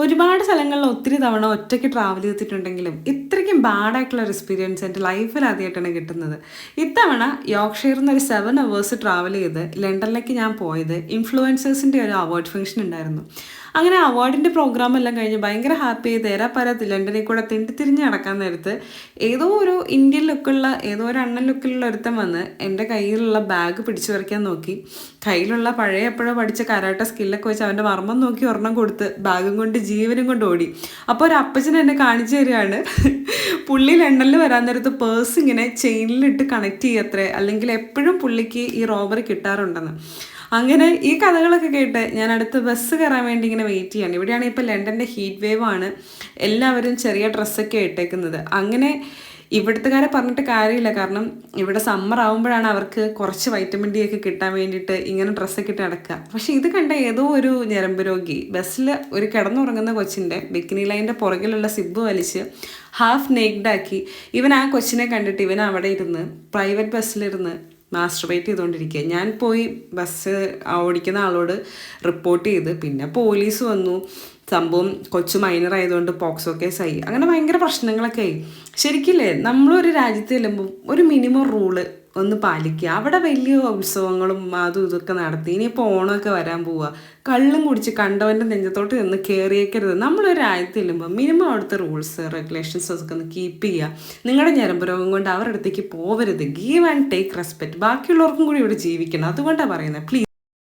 ഒരുപാട് സ്ഥലങ്ങളിൽ ഒത്തിരി തവണ ഒറ്റയ്ക്ക് ട്രാവൽ ചെയ്തിട്ടുണ്ടെങ്കിലും ഇത്രയ്ക്കും ബാഡായിട്ടുള്ള ഒരു എക്സ്പീരിയൻസ് എൻ്റെ ലൈഫിൽ ആദ്യമായിട്ടാണ് കിട്ടുന്നത്. ഇത്തവണ യോർക്ക്ഷയറിൽ നിന്ന് ഒരു 7 hours ട്രാവൽ ചെയ്ത് ലണ്ടനിലേക്ക് ഞാൻ പോയത് ഇൻഫ്ലുവൻസേഴ്സിൻ്റെ ഒരു അവാർഡ് ഫംഗ്ഷൻ ഉണ്ടായിരുന്നു. അങ്ങനെ അവാർഡിൻ്റെ പ്രോഗ്രാം എല്ലാം കഴിഞ്ഞ് ഭയങ്കര ഹാപ്പി തേരാപ്പാര ലണ്ടനിൽ കൂടെ തിരിഞ്ഞ് നടക്കാൻ നേരത്ത് ഏതോ ഒരു ഇന്ത്യൻ ലുക്കുള്ള ഏതോ ഒരു അണ്ണൻ ലുക്കിലുള്ള ഒരുത്തൻ വന്ന് എൻ്റെ കയ്യിലുള്ള ബാഗ് പിടിച്ചു പറിക്കാൻ നോക്കി. കയ്യിലുള്ള പഴയ എപ്പോഴോ പഠിച്ച കരാട്ട സ്കില്ലൊക്കെ വെച്ച് അവൻ്റെ മർമ്മം നോക്കി ഒരെണ്ണം കൊടുത്ത് ബാഗും കൊണ്ട് ജീവനും കൊണ്ട് ഓടി. അപ്പോൾ ഒരു അപ്പച്ചൻ എന്നെ കാണിച്ചു തരികയാണ്, പുള്ളി ലണ്ടനിൽ വരാൻ നേരത്ത് പേഴ്സ് ഇങ്ങനെ ചെയിനിലിട്ട് കണക്ട് ചെയ്യത്രേ, അല്ലെങ്കിൽ എപ്പോഴും പുള്ളിക്ക് ഈ റോബറി കിട്ടാറുണ്ടെന്ന്. അങ്ങനെ ഈ കഥകളൊക്കെ കേട്ട് ഞാൻ അടുത്ത ബസ് കയറാൻ വേണ്ടി ഇങ്ങനെ വെയിറ്റ് ചെയ്യാണ്. ഇവിടെയാണ് ഇപ്പോൾ ലണ്ടൻ്റെ ഹീറ്റ് വേവ് ആണ്, എല്ലാവരും ചെറിയ ഡ്രസ്സൊക്കെ ഇട്ടേക്കുന്നത്. അങ്ങനെ ഇവിടുത്തുകാരെ പറഞ്ഞിട്ട് കാര്യമില്ല, കാരണം ഇവിടെ സമ്മർ ആകുമ്പോഴാണ് അവർക്ക് കുറച്ച് വൈറ്റമിൻ ഡി ഒക്കെ കിട്ടാൻ വേണ്ടിയിട്ട് ഇങ്ങനെ ഡ്രസ്സൊക്കെ ഇട്ട് നടക്കുക. പക്ഷേ ഇത് കണ്ട ഏതോ ഒരു ഞരമ്പ് രോഗി ബസ്സിൽ ഒരു കിടന്നുറങ്ങുന്ന കൊച്ചിൻ്റെ ബിക്കിനി ലൈൻ്റെ പുറകിലുള്ള സിബ്ബ് വലിച്ച് ഹാഫ് നേക്ഡാക്കി ഇവൻ ആ കൊച്ചിനെ കണ്ടിട്ട് ഇവൻ അവിടെ ഇരുന്ന് പ്രൈവറ്റ് ബസ്സിലിരുന്ന് മാസ്റ്റർബേറ്റ് ചെയ്തുകൊണ്ടിരിക്കുക. ഞാൻ പോയി ബസ് ഓടിക്കുന്ന ആളോട് റിപ്പോർട്ട് ചെയ്ത് പിന്നെ പോലീസ് വന്നു. സംഭവം കൊച്ചു മൈനർ ആയതുകൊണ്ട് പോക്സോ കേസായി. അങ്ങനെ ഭയങ്കര പ്രശ്നങ്ങളൊക്കെ ആയി. ശരിക്കില്ലേ, നമ്മളൊരു രാജ്യത്ത് ചെല്ലുമ്പോൾ ഒരു മിനിമം റൂള് ഒന്ന് പാലിക്കുക. അവിടെ വലിയ ഉത്സവങ്ങളും അതും ഇതൊക്കെ നടത്തി. ഇനിയിപ്പോൾ ഓണമൊക്കെ വരാൻ പോവുക, കള്ളും കുടിച്ച് കണ്ടവൻ്റെ നെഞ്ചത്തോട്ട് നിന്ന് കയറിയേക്കരുത്. നമ്മളൊരു രാജ്യത്ത് ചെല്ലുമ്പോൾ മിനിമം അവിടുത്തെ റൂൾസ് റെഗുലേഷൻസ് ഒക്കെ ഒന്ന് കീപ്പ് ചെയ്യുക. നിങ്ങളുടെ ഞരമ്പ് രോഗം കൊണ്ട് അവരുടെ അടുത്തേക്ക് പോവരുത്. Give and take respect. ബാക്കിയുള്ളവർക്കും കൂടി ഇവിടെ ജീവിക്കണം. അതുകൊണ്ടാണ് പറയുന്നത്. പ്ലീസ്.